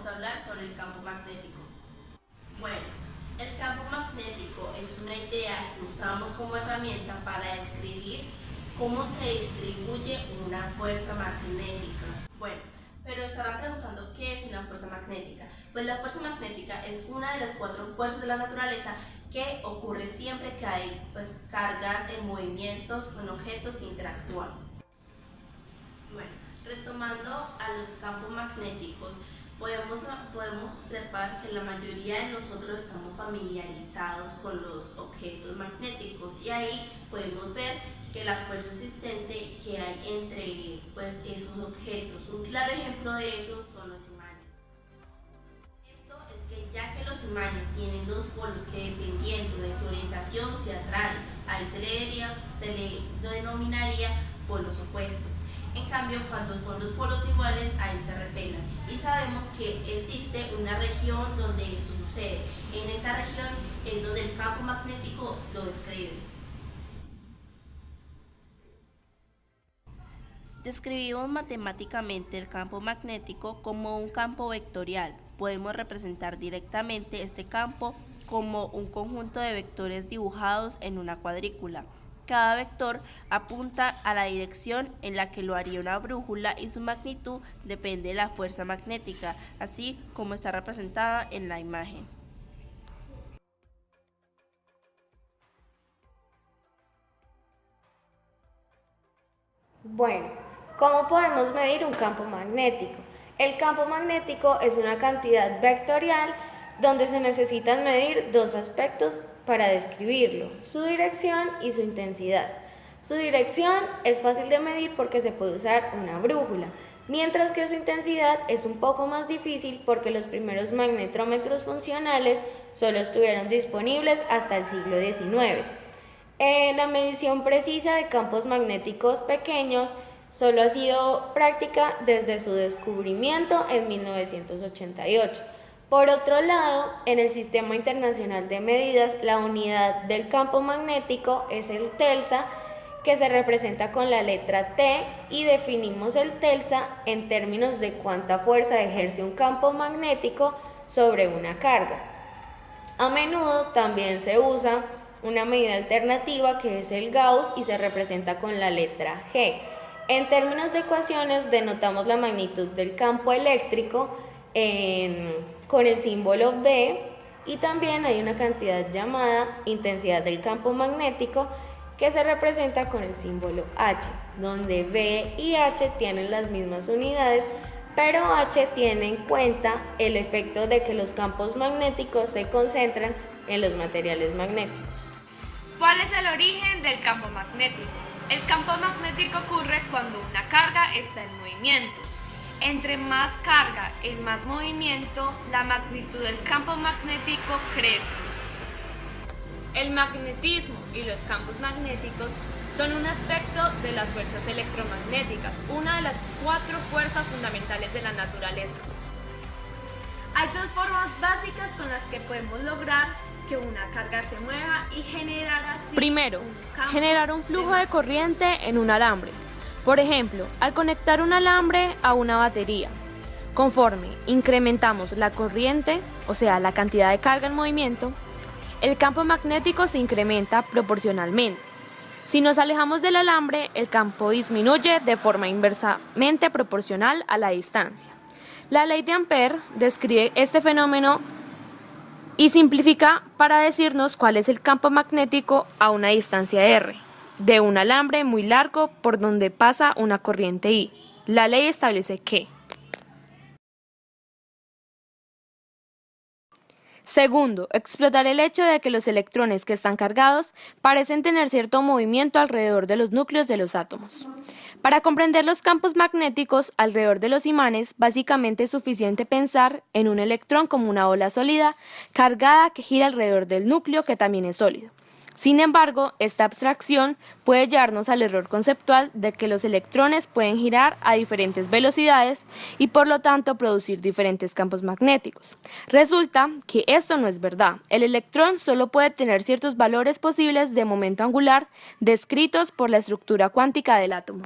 a hablar sobre el campo magnético. Bueno, el campo magnético es una idea que usamos como herramienta para describir cómo se distribuye una fuerza magnética. Bueno, pero estarán preguntando ¿qué es una fuerza magnética? Pues la fuerza magnética es una de las 4 fuerzas de la naturaleza que ocurre siempre que hay cargas en movimientos con objetos que interactúan. Bueno, retomando a los campos magnéticos, podemos observar que la mayoría de nosotros estamos familiarizados con los objetos magnéticos y ahí podemos ver que la fuerza existente que hay entre esos objetos. Un claro ejemplo de eso son los imanes. Esto es que ya que los imanes tienen 2 polos que dependiendo de su orientación se atraen, ahí se le denominaría polos opuestos. En cambio, cuando son los polos iguales, ahí se repelan. Y sabemos que existe una región donde eso sucede. En esta región es donde el campo magnético lo describe. Describimos matemáticamente el campo magnético como un campo vectorial. Podemos representar directamente este campo como un conjunto de vectores dibujados en una cuadrícula. Cada vector apunta a la dirección en la que lo haría una brújula y su magnitud depende de la fuerza magnética, así como está representada en la imagen. Bueno, ¿cómo podemos medir un campo magnético? El campo magnético es una cantidad vectorial donde se necesitan medir 2 aspectos para describirlo, su dirección y su intensidad. Su dirección es fácil de medir porque se puede usar una brújula, mientras que su intensidad es un poco más difícil porque los primeros magnetrómetros funcionales solo estuvieron disponibles hasta el siglo XIX. La medición precisa de campos magnéticos pequeños solo ha sido práctica desde su descubrimiento en 1988. Por otro lado, en el Sistema Internacional de Medidas, la unidad del campo magnético es el telsa, que se representa con la letra T, y definimos el telsa en términos de cuánta fuerza ejerce un campo magnético sobre una carga. A menudo también se usa una medida alternativa que es el Gauss y se representa con la letra G. En términos de ecuaciones denotamos la magnitud del campo eléctrico con el símbolo B, y también hay una cantidad llamada intensidad del campo magnético que se representa con el símbolo H, donde B y H tienen las mismas unidades, pero H tiene en cuenta el efecto de que los campos magnéticos se concentran en los materiales magnéticos. ¿Cuál es el origen del campo magnético? El campo magnético ocurre cuando una carga está en movimiento. Entre más carga y más movimiento, la magnitud del campo magnético crece. El magnetismo y los campos magnéticos son un aspecto de las fuerzas electromagnéticas, una de las 4 fuerzas fundamentales de la naturaleza. Hay 2 formas básicas con las que podemos lograr que una carga se mueva y generar así. Primero, generar un flujo de corriente en un alambre. Por ejemplo, al conectar un alambre a una batería. Conforme incrementamos la corriente, o sea, la cantidad de carga en movimiento, el campo magnético se incrementa proporcionalmente. Si nos alejamos del alambre, el campo disminuye de forma inversamente proporcional a la distancia. La ley de Ampère describe este fenómeno y simplifica para decirnos cuál es el campo magnético a una distancia r, de un alambre muy largo por donde pasa una corriente I. La ley establece que: segundo, explotar el hecho de que los electrones que están cargados parecen tener cierto movimiento alrededor de los núcleos de los átomos. Para comprender los campos magnéticos alrededor de los imanes, básicamente es suficiente pensar en un electrón como una bola sólida cargada que gira alrededor del núcleo, que también es sólido. Sin embargo, esta abstracción puede llevarnos al error conceptual de que los electrones pueden girar a diferentes velocidades y por lo tanto producir diferentes campos magnéticos. Resulta que esto no es verdad. El electrón solo puede tener ciertos valores posibles de momento angular descritos por la estructura cuántica del átomo.